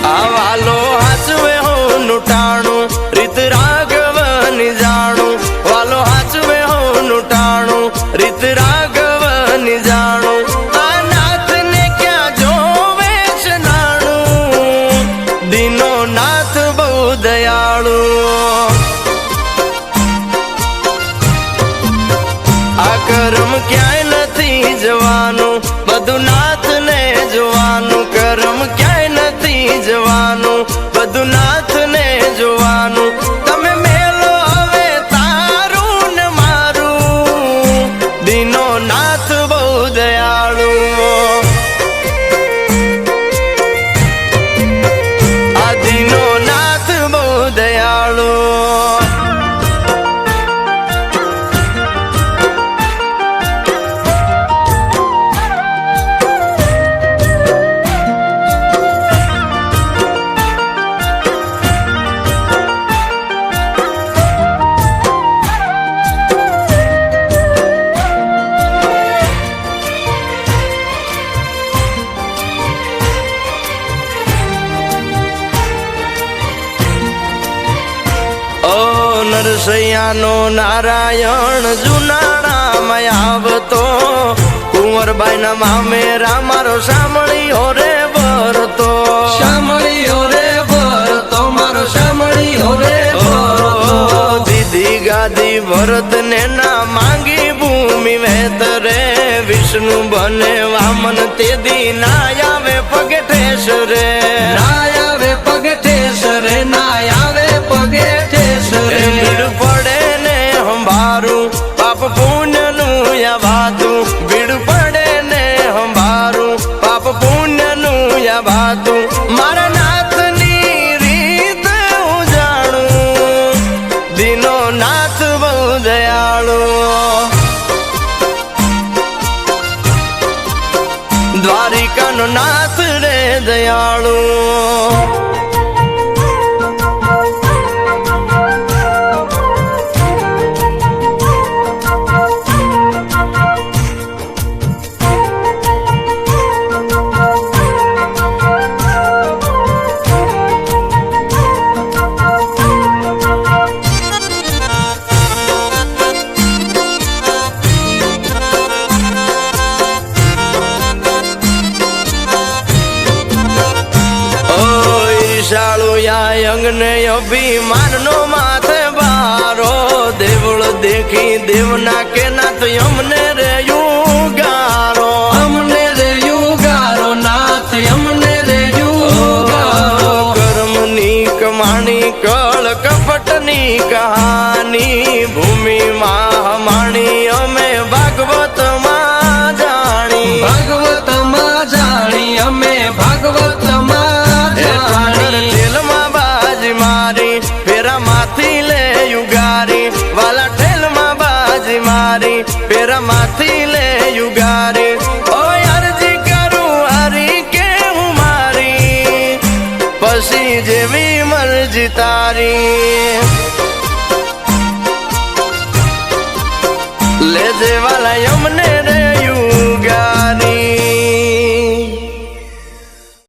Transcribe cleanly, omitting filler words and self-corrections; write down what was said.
આવાલો હાચવે હું ટાણું રીત રાઘવની જાણું વાલો હાચવે હું ટાણું રીત રાઘવની જાણું આ નાથને ક્યાં જોવે છે નાણું દીનો નાથ બહુ દયાળુ આ કરમ ક્યાંય નથી જવાનું બધું નાથને જોવાનું કરમ ક્યાંય નથી જવાનું બધું નાથને જોવાનું તમે મેલો હવે તારું ને મારું દીનો નાથ બહુ દયાળુ આ દીનો નાથ બહુ દયાળુ નરસૈયાનો નારાયણ જુનાળામાં આવતો કુંવરબાઈના મામેરા મારો સાંભળ્યો રે ભરતો સાંભળ્યો રે ભરતો મારો સાંભળ્યો રે ભરતો દીદી ગાદી ભરત ને ના માંગી ભૂમિ વેતરે વિષ્ણુ બને વામન તે દી ના આવે પગે ઠેસ રે ના આવે પગે ઠેસ રે ના આવે પગે ઠેસ રે ભીડ પડે ને હંભારું પાપ પુણ્ય નું યા વાતું ભીડ પડે ને હંભારું પાપ પુણ્ય નું યા વાતું મારા નાથની રીત હું જાણું દીનો નાથ બહુ દયાળુ દ્વારિકાનો નાથ રે દયાળુ અંગને અભિમાન નો માથે બારો દેવળ દેખી દેવના કે નાથ અમને રે યુગારો અમને રે યુગારો નાથ અમને રે યુગારો કર્મની કમાણી કળ કપટની કહાની ભૂમિમાં હમાણી અમે ભાગવતમાં જાણી ભાગવતમાં જાણી અમે ભાગવતમાં જાણી મારી પેરા માથી લે યુગારી વાલા ઠેલ માં બાજી મારી પેરા માથી લે યુગારી ઓ અરજી કરું હરી કે હું મારી પછી જેવી મરજી તારી લેજે વાલા અમને રે